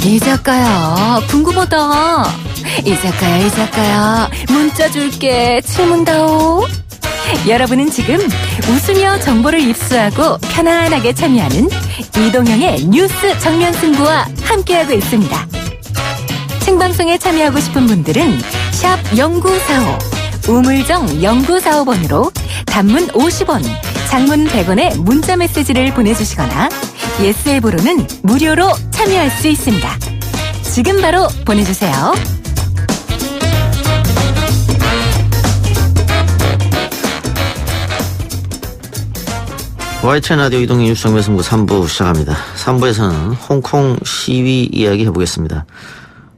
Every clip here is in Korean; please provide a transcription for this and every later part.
이 작가야, 궁금하다. 이 작가야, 문자 줄게. 질문다오. 여러분은 지금 웃으며 정보를 입수하고 편안하게 참여하는 이동형의 뉴스 정면 승부와 함께하고 있습니다. 생방송에 참여하고 싶은 분들은 샵 0945, 우물정 0945번으로 단문 50원, 장문 100원의 문자 메시지를 보내주시거나 예스 앱으로는 무료로 참여할 수 있습니다. 지금 바로 보내주세요. YTN 라디오 이동형 뉴스 정면 승부 3부 시작합니다. 3부에서는 홍콩 시위 이야기 해보겠습니다.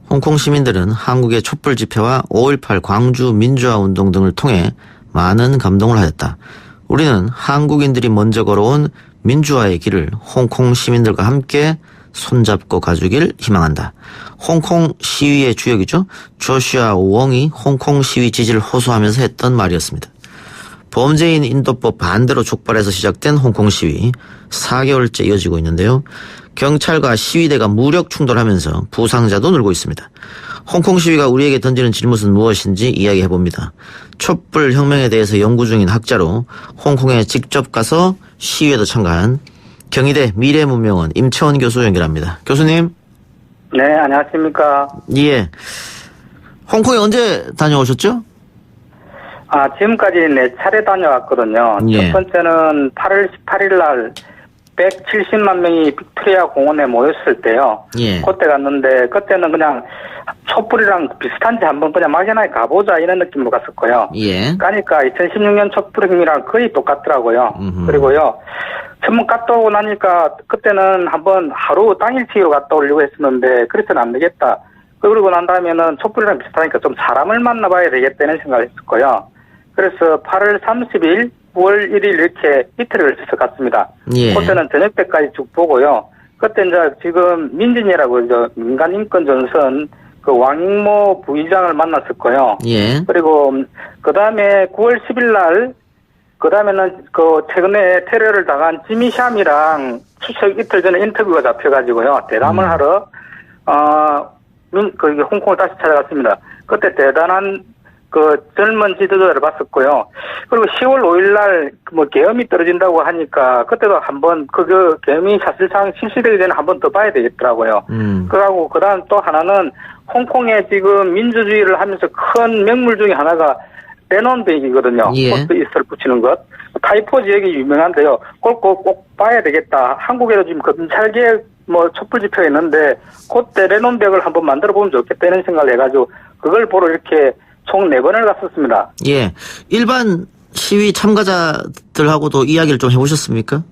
홍콩 시민들은 한국의 촛불 집회와 5.18 광주 민주화 운동 등을 통해 많은 감동을 하였다. 우리는 한국인들이 먼저 걸어온 민주화의 길을 홍콩 시민들과 함께 손잡고 가주길 희망한다. 홍콩 시위의 주역이죠. 조슈아 웡이 홍콩 시위 지지를 호소하면서 했던 말이었습니다. 범죄인 인도법 반대로 촉발해서 시작된 홍콩 시위 4개월째 이어지고 있는데요. 경찰과 시위대가 무력 충돌하면서 부상자도 늘고 있습니다. 홍콩 시위가 우리에게 던지는 질문은 무엇인지 이야기해봅니다. 촛불 혁명에 대해서 연구 중인 학자로 홍콩에 직접 가서 시위에도 참가한 경희대 미래문명원 임채원 교수 연결합니다. 교수님. 네, 안녕하십니까. 예. 홍콩에 언제 다녀오셨죠? 지금까지 4차례 다녀왔거든요. 예. 첫 번째는 8월 18일 날 170만 명이 빅토리아 공원에 모였을 때요. 예. 그때 갔는데, 그때는 그냥 촛불이랑 비슷한지 한번 그냥 막연하게 가보자 이런 느낌으로 갔었고요. 예. 가니까 2016년 촛불혁명이랑 거의 똑같더라고요. 그리고요, 처음 갔다 오고 나니까 그때는 한번 하루 당일치기로 갔다 오려고 했었는데, 그래서는 안 되겠다. 그러고 난 다음에는 촛불이랑 비슷하니까 좀 사람을 만나봐야 되겠다는 생각을 했었고요. 그래서 8월 30일, 9월 1일 이렇게 이틀을 걸쳐서 갔습니다. 예. 그때는 저녁 때까지 쭉 보고요. 그때 이제 지금 민진이라고 민간인권전선 그 왕익모 부의장을 만났었고요. 예. 그리고 그 다음에 9월 10일 날, 그 다음에는 그 최근에 테러를 당한 지미 샴이랑 추석 이틀 전에 인터뷰가 잡혀가지고요. 대담을 하러, 홍콩을 다시 찾아갔습니다. 그때 대단한 그 젊은 지도자를 봤었고요. 그리고 10월 5일 날 계엄이 떨어진다고 하니까 그때도 한번 그 계엄이 사실상 실시되기 전에 한번 더 봐야 되겠더라고요. 그러고 그다음 또 하나는 홍콩에 지금 민주주의를 하면서 큰 명물 중에 하나가 레논백이거든요. 예. 포스트 이스트를 붙이는 것. 타이포 지역이 유명한데요. 꼭 봐야 되겠다. 한국에도 지금 검찰개혁 촛불 집회가 있는데 그때 레논백을 한번 만들어 보면 좋겠다 이런 생각을 해가지고 그걸 보러 이렇게 총 4번을 갔었습니다. 예. 일반 시위 참가자들하고도 이야기를 좀 해보셨습니까?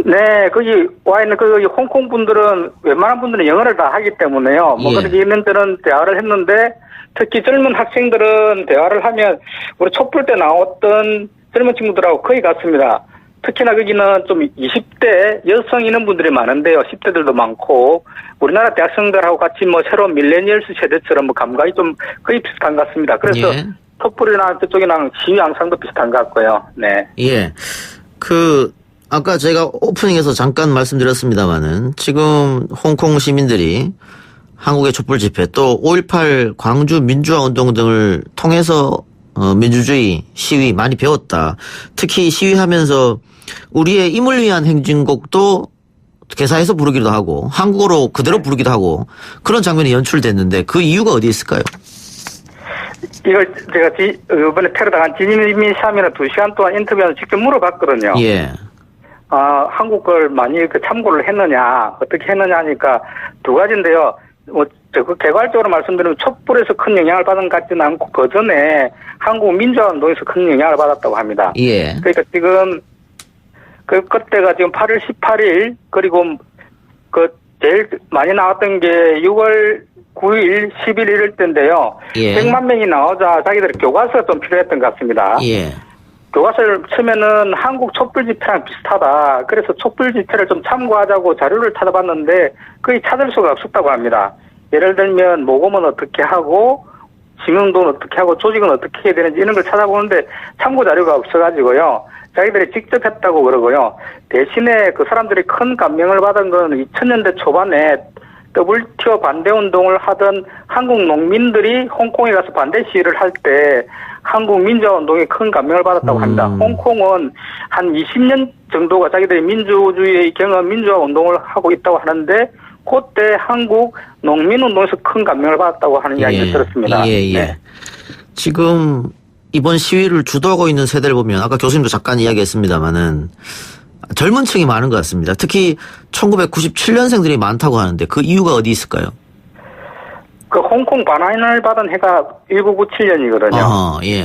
네, 거기 와 있는 거기 홍콩 분들은 웬만한 분들은 영어를 다 하기 때문에요. 예. 그렇게 있는 데는 대화를 했는데 특히 젊은 학생들은 대화를 하면 우리 촛불 때 나왔던 젊은 친구들하고 거의 같습니다. 특히나 거기는 좀 20대 여성 인원분들이 많은데요. 10대들도 많고 우리나라 대학생들하고 같이 새로운 밀레니얼스 세대처럼 감각이 좀 거의 비슷한 것 같습니다. 그래서 예. 촛불이나 그쪽이랑 시위 양상도 비슷한 것 같고요. 네. 예. 아까 제가 오프닝에서 잠깐 말씀드렸습니다마는 지금 홍콩 시민들이 한국의 촛불 집회 또 5.18 광주 민주화 운동 등을 통해서 민주주의 시위 많이 배웠다. 특히 시위하면서 우리의 임을 위한 행진곡도 개사해서 부르기도 하고 한국어로 그대로 부르기도 하고 그런 장면이 연출됐는데 그 이유가 어디 있을까요? 이걸 제가 이번에 테러 당한 지미 샴이나 2시간 동안 인터뷰하면서 직접 물어봤거든요. 예. 한국 걸 많이 참고를 했느냐, 어떻게 했느냐 하니까 두 가지인데요. 개괄적으로 말씀드리면 촛불에서 큰 영향을 받은 것 같지는 않고 그 전에 한국 민주화 운동에서 큰 영향을 받았다고 합니다. 예. 그러니까 지금 그때가 지금 8월 18일 그리고 제일 많이 나왔던 게 6월 9일, 10일 이럴 때인데요. 예. 100만 명이 나오자 자기들이 교과서가 좀 필요했던 것 같습니다. 예. 교과서를 치면은 한국 촛불 집회랑 비슷하다. 그래서 촛불 집회를 좀 참고하자고 자료를 찾아봤는데 거의 찾을 수가 없었다고 합니다. 예를 들면 모금은 어떻게 하고 징용도는 어떻게 하고 조직은 어떻게 해야 되는지 이런 걸 찾아보는데 참고 자료가 없어가지고요. 자기들이 직접 했다고 그러고요. 대신에 그 사람들이 큰 감명을 받은 건 2000년대 초반에 WTO 반대 운동을 하던 한국 농민들이 홍콩에 가서 반대 시위를 할 때 한국 민주화 운동에 큰 감명을 받았다고 합니다. 홍콩은 한 20년 정도가 자기들이 민주주의의 경험 민주화 운동을 하고 있다고 하는데 그때 한국 농민 운동에서 큰 감명을 받았다고 하는 이야기를 들었습니다. 네. 지금 이번 시위를 주도하고 있는 세대를 보면 아까 교수님도 잠깐 이야기했습니다마는 젊은 층이 많은 것 같습니다. 특히 1997년생들이 많다고 하는데 그 이유가 어디 있을까요? 그 홍콩 반환을 받은 해가 1997년이거든요. 예.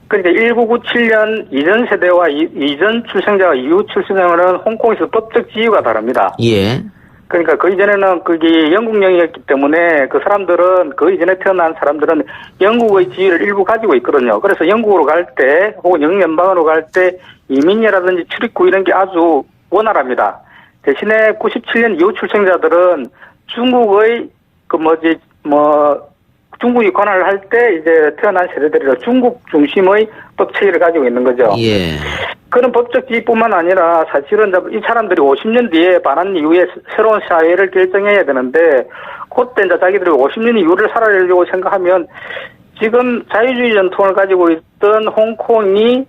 그러니까 1997년 이전 세대와 이전 출생자와 이후 출생자는 홍콩에서 법적 지위가 다릅니다. 예. 그러니까 그 이전에는 그게 영국령이었기 때문에 그 사람들은 그 이전에 태어난 사람들은 영국의 지위를 일부 가지고 있거든요. 그래서 영국으로 갈 때 혹은 영연방으로 갈 때 이민이라든지 출입국 이런 게 아주 원활합니다. 대신에 97년 이후 출생자들은 중국의 중국이 관할을 할 때 이제 태어난 세대들이라 중국 중심의 법 체계를 가지고 있는 거죠. 예. 그런 법적 지위뿐만 아니라 사실은 이 사람들이 50년 뒤에 반환 이후에 새로운 사회를 결정해야 되는데 그때 이제 자기들이 50년 이후를 살아내려고 생각하면 지금 자유주의 전통을 가지고 있던 홍콩이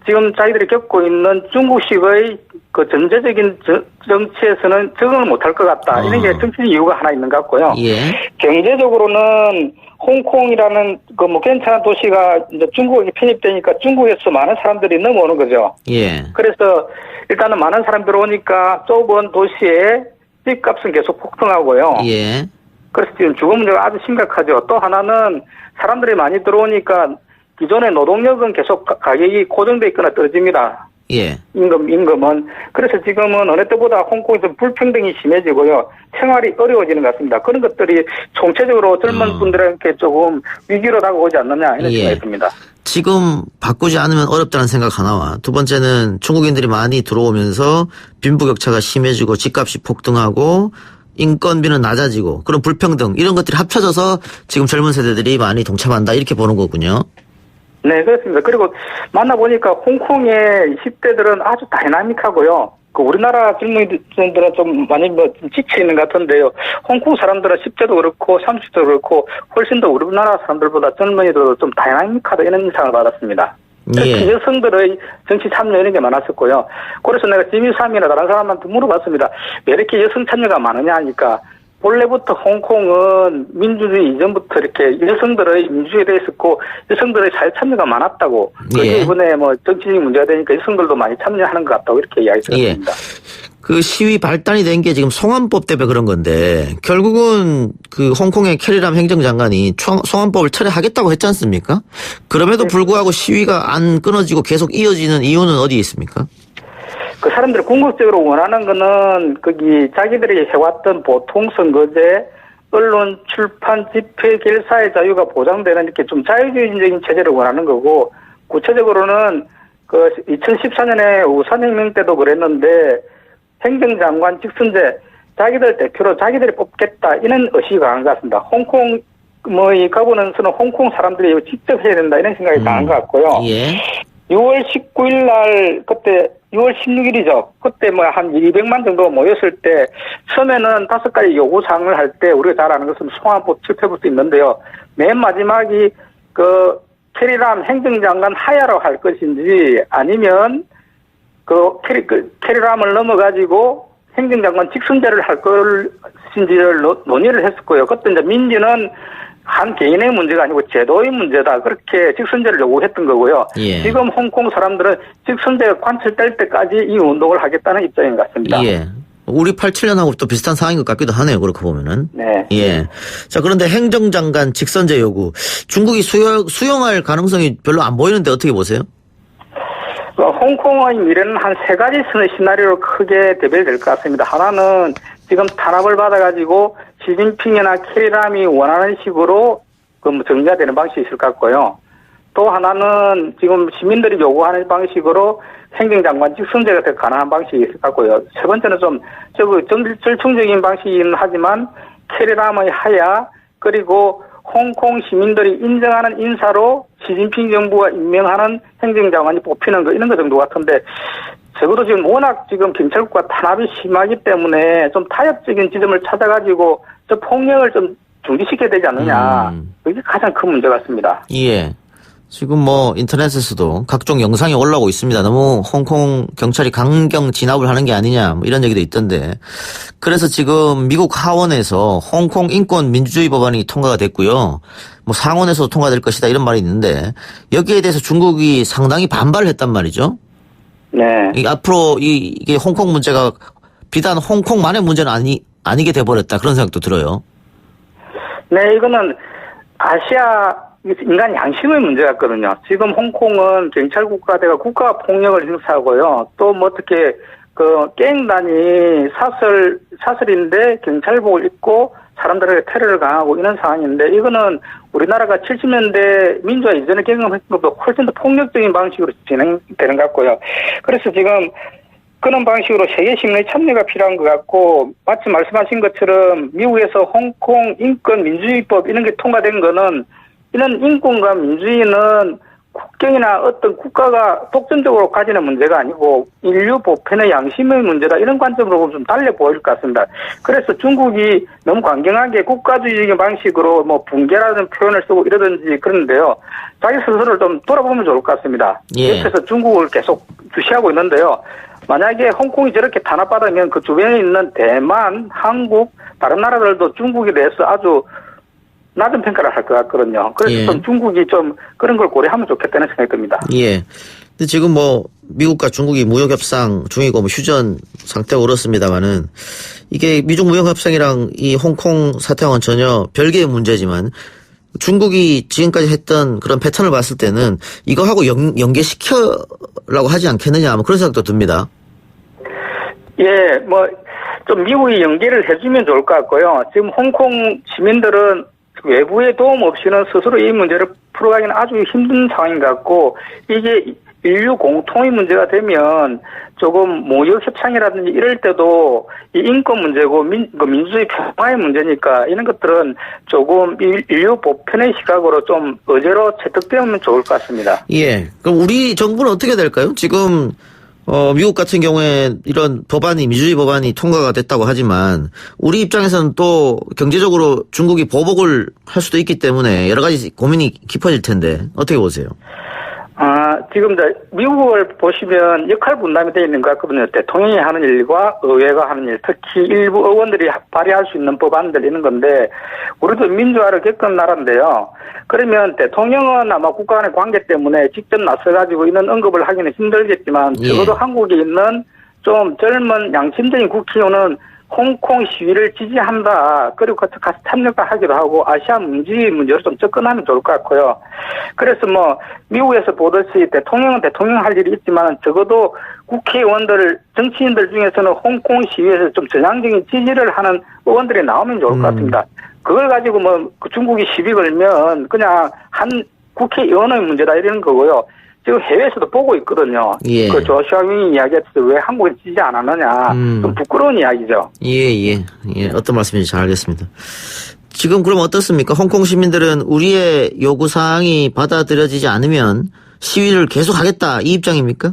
지금 자기들이 겪고 있는 중국식의 그 전제적인 정치에서는 적응을 못할 것 같다. 이런 게 정치적 이유가 하나 있는 것 같고요. 예. 경제적으로는 홍콩이라는 그 괜찮은 도시가 이제 중국에 편입되니까 중국에서 많은 사람들이 넘어오는 거죠. 예. 그래서 일단은 많은 사람들이 오니까 좁은 도시에 집값은 계속 폭등하고요. 예. 그래서 지금 주거 문제가 아주 심각하죠. 또 하나는 사람들이 많이 들어오니까 기존의 노동력은 계속 가격이 고정돼 있거나 떨어집니다. 예. 임금은. 그래서 지금은 어느 때보다 홍콩에서 불평등이 심해지고요. 생활이 어려워지는 것 같습니다. 그런 것들이 총체적으로 젊은 분들에게 조금 위기로 다가오지 않느냐 이런 생각이 듭니다. 지금 바꾸지 않으면 어렵다는 생각 하나와 두 번째는 중국인들이 많이 들어오면서 빈부격차가 심해지고 집값이 폭등하고 인건비는 낮아지고 그런 불평등 이런 것들이 합쳐져서 지금 젊은 세대들이 많이 동참한다 이렇게 보는 거군요. 네, 그렇습니다. 그리고 만나보니까 홍콩의 10대들은 아주 다이나믹하고요. 그 우리나라 젊은이들은 좀 많이 좀 지쳐있는 것 같은데요. 홍콩 사람들은 10대도 그렇고 30대도 그렇고 훨씬 더 우리나라 사람들보다 젊은이들도 좀 다이나믹하다 이런 인상을 받았습니다. 특히 여성들의 정치 참여 이런 게 많았었고요. 그래서 내가 지미삼이나 다른 사람한테 물어봤습니다. 왜 이렇게 여성 참여가 많으냐 하니까 본래부터 홍콩은 민주주의 이전부터 이렇게 여성들의 민주주의에 대해 있었고 여성들의 사회 참여가 많았다고. 그게 이번에 정치적인 문제가 되니까 여성들도 많이 참여하는 것 같다고 이렇게 이야기 들었습니다. 그 시위 발단이 된 게 지금 송환법 때문에 그런 건데 결국은 그 홍콩의 캐리람 행정장관이 송환법을 철회하겠다고 했지 않습니까? 그럼에도 불구하고 시위가 안 끊어지고 계속 이어지는 이유는 어디에 있습니까? 그 사람들이 궁극적으로 원하는 거는 거기 자기들이 해왔던 보통 선거제, 언론, 출판, 집회, 결사의 자유가 보장되는 이렇게 좀 자유주의적인 체제를 원하는 거고 구체적으로는 그 2014년에 우산혁명 때도 그랬는데 행정장관 직선제 자기들 대표로 자기들이 뽑겠다 이런 의식이 강한 것 같습니다. 홍콩 이 가버넌스는 홍콩 사람들이 직접 해야 된다 이런 생각이 강한 것 같고요. 6월 19일 날 그때 6월 16일이죠. 그때 한 200만 정도 모였을 때 처음에는 5가지 요구사항을 할 때 우리가 잘 아는 것은 송환법 집회부터 있는데요. 맨 마지막이 그 캐리람 행정장관 하야로 할 것인지 아니면 그 캐리람을 넘어가지고 행정장관 직선제를 할 것인지를 논의를 했었고요. 그때 이제 민주는 한 개인의 문제가 아니고 제도의 문제다. 그렇게 직선제를 요구했던 거고요. 지금 홍콩 사람들은 직선제가 관철될 때까지 이 운동을 하겠다는 입장인 것 같습니다. 우리 87년하고 또 비슷한 상황인 것 같기도 하네요. 그렇게 보면은. 네. 자, 그런데 행정장관 직선제 요구. 중국이 수용할 가능성이 별로 안 보이는데 어떻게 보세요? 홍콩의 미래는 한 3가지 시나리오로 크게 대별될 것 같습니다. 하나는 지금 탄압을 받아가지고 시진핑이나 캐리람이 원하는 식으로 정리가 되는 방식이 있을 것 같고요. 또 하나는 지금 시민들이 요구하는 방식으로 행정장관 직선제가 더 가능한 방식이 있을 것 같고요. 세 번째는 좀 절충적인 방식이긴 하지만 캐리람의 하야 그리고 홍콩 시민들이 인정하는 인사로 시진핑 정부가 임명하는 행정장관이 뽑히는 거 이런 거 정도 같은데 적어도 지금 워낙 지금 경찰국과 탄압이 심하기 때문에 좀 타협적인 지점을 찾아가지고 저 폭력을 좀 중지시켜야 되지 않느냐. 그게 가장 큰 문제 같습니다. 예. 지금 뭐 인터넷에서도 각종 영상이 올라오고 있습니다. 너무 홍콩 경찰이 강경 진압을 하는 게 아니냐 뭐 이런 얘기도 있던데. 그래서 지금 미국 하원에서 홍콩 인권 민주주의 법안이 통과가 됐고요. 뭐 상원에서도 통과될 것이다 이런 말이 있는데 여기에 대해서 중국이 상당히 반발을 했단 말이죠. 네. 앞으로 이게 홍콩 문제가 비단 홍콩만의 문제는 아니게 돼버렸다 그런 생각도 들어요. 네, 이거는 아시아 인간 양심의 문제 같거든요. 지금 홍콩은 경찰 국가대가 국가 폭력을 행사하고요. 또 뭐 어떻게 그 갱단이 사설인데 경찰복을 입고 사람들에게 테러를 강하고 이런 상황인데 이거는 우리나라가 70년대 민주화 이전에 경험했던 것보다 훨씬 더 폭력적인 방식으로 진행되는 것 같고요. 그래서 지금 그런 방식으로 세계 시민의 참여가 필요한 것 같고 마치 말씀하신 것처럼 미국에서 홍콩 인권 민주주의법 이런 게 통과된 거는 이런 인권과 민주주의는 국경이나 어떤 국가가 독점적으로 가지는 문제가 아니고 인류 보편의 양심의 문제다 이런 관점으로 보면 좀 달려 보일 것 같습니다. 그래서 중국이 너무 강경하게 국가주의적인 방식으로 뭐 붕괴라는 표현을 쓰고 이러든지 그런데요. 자기 스스로를 좀 돌아보면 좋을 것 같습니다. 예. 옆에서 중국을 계속 주시하고 있는데요. 만약에 홍콩이 저렇게 탄압받으면 그 주변에 있는 대만, 한국, 다른 나라들도 중국에 대해서 아주 낮은 평가를 할 것 같거든요. 그래서 예. 좀 중국이 좀 그런 걸 고려하면 좋겠다는 생각이 듭니다. 예. 근데 지금 뭐 미국과 중국이 무역협상 중이고 뭐 휴전 상태가 오렇습니다만은 이게 미중 무역협상이랑 이 홍콩 사태와는 전혀 별개의 문제지만 중국이 지금까지 했던 그런 패턴을 봤을 때는 이거하고 연계시켜라고 하지 않겠느냐 뭐 그런 생각도 듭니다. 예, 뭐 좀 미국이 연계를 해주면 좋을 것 같고요. 지금 홍콩 시민들은 외부의 도움 없이는 스스로 이 문제를 풀어가기는 아주 힘든 상황인 것 같고 이게 인류 공통의 문제가 되면 조금 무역협상이라든지 이럴 때도 이 인권 문제고 민주주의 평화의 문제니까 이런 것들은 조금 인류 보편의 시각으로 좀 의제로 채택되면 좋을 것 같습니다. 예. 그럼 우리 정부는 어떻게 될까요? 지금 미국 같은 경우에 이런 법안이 민주주의 법안이 통과가 됐다고 하지만 우리 입장에서는 또 경제적으로 중국이 보복을 할 수도 있기 때문에 여러 가지 고민이 깊어질 텐데 어떻게 보세요? 지금 미국을 보시면 역할 분담이 되어 있는 것 같거든요. 대통령이 하는 일과 의회가 하는 일, 특히 일부 의원들이 발의할 수 있는 법안들 이런 건데 우리도 민주화를 겪은 나라인데요. 그러면 대통령은 아마 국가 간의 관계 때문에 직접 나서가지고 이런 언급을 하기는 힘들겠지만 적어도 예. 한국에 있는 좀 젊은 양심적인 국회의원은 홍콩 시위를 지지한다. 그리고 가서 참여하기도 하고 아시아 문제로 좀 접근하면 좋을 것 같고요. 그래서 뭐 미국에서 보듯이 대통령은 대통령 할 일이 있지만 적어도 국회의원들, 정치인들 중에서는 홍콩 시위에서 좀 전향적인 지지를 하는 의원들이 나오면 좋을 것 같습니다. 그걸 가지고 뭐 중국이 시비 걸면 그냥 한 국회의원의 문제다 이러는 거고요. 지금 해외에서도 보고 있거든요. 예. 그 조슈아 윙이 이야기했을 때 왜 한국에 지지 안 하느냐. 좀 부끄러운 이야기죠. 예. 어떤 말씀인지 잘 알겠습니다. 지금 그럼 어떻습니까? 홍콩 시민들은 우리의 요구사항이 받아들여지지 않으면 시위를 계속하겠다 이 입장입니까?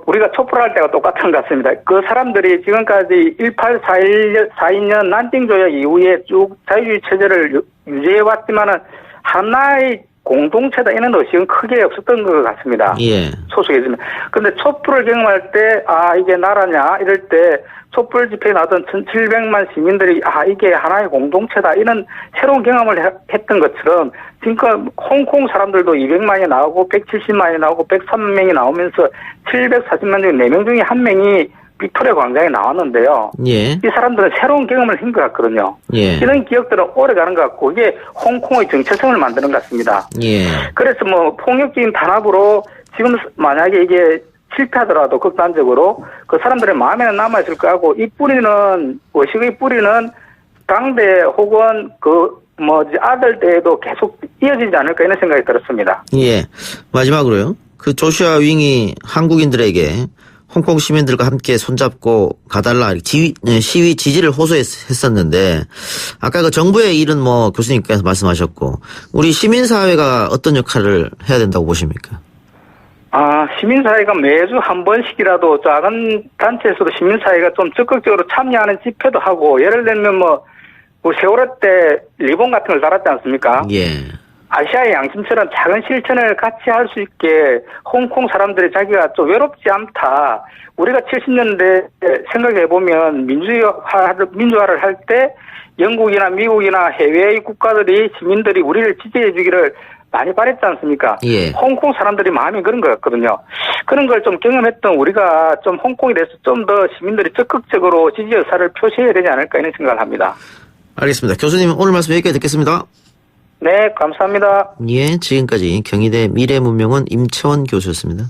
우리가 촛불 할 때가 똑같은 것 같습니다. 그 사람들이 지금까지 1842년 난징 조약 이후에 쭉 자유주의 체제를 유지해왔지만은 하나의 공동체다 이런 의식은 크게 없었던 것 같습니다. 예. 소속이지만. 근데 촛불을 경험할 때, 이게 나라냐, 이럴 때, 촛불 집회에 나왔던 1,700만 시민들이, 이게 하나의 공동체다, 이런 새로운 경험을 했던 것처럼, 지금까 홍콩 사람들도 200만이 나오고, 170만이 나오고, 103명이 나오면서, 740만 중에 4명 중에 1명이 빅토리아 광장에 나왔는데요. 예. 이 사람들은 새로운 경험을 한 것 같거든요. 예. 이런 기억들은 오래 가는 것 같고, 이게 홍콩의 정체성을 만드는 것 같습니다. 예. 그래서 뭐, 폭력적인 탄압으로 지금 만약에 이게 실패하더라도 극단적으로 그 사람들의 마음에는 남아있을 거고, 이 뿌리는, 의식의 뿌리는 당대 혹은 아들 때에도 계속 이어지지 않을까 이런 생각이 들었습니다. 예. 마지막으로요. 그 조슈아 윙이 한국인들에게 홍콩 시민들과 함께 손잡고 가달라 시위 지지를 호소했었는데 아까 그 정부의 일은 뭐 교수님께서 말씀하셨고 우리 시민사회가 어떤 역할을 해야 된다고 보십니까? 시민사회가 매주 한 번씩이라도 작은 단체에서도 시민사회가 좀 적극적으로 참여하는 집회도 하고, 예를 들면 그 세월호 때 리본 같은 걸 달았지 않습니까? 예. 아시아의 양심처럼 작은 실천을 같이 할 수 있게 홍콩 사람들이 자기가 좀 외롭지 않다. 우리가 70년대 생각해보면 민주화를 할 때 영국이나 미국이나 해외의 국가들이 시민들이 우리를 지지해주기를 많이 바랬지 않습니까? 예. 홍콩 사람들이 마음이 그런 거였거든요. 그런 걸 좀 경험했던 우리가 좀 홍콩에 대해서 좀 더 시민들이 적극적으로 지지 의사를 표시해야 되지 않을까 이런 생각을 합니다. 알겠습니다. 교수님 오늘 말씀 여기까지 듣겠습니다. 네, 감사합니다. 예, 지금까지 경희대 미래문명원 임채원 교수였습니다.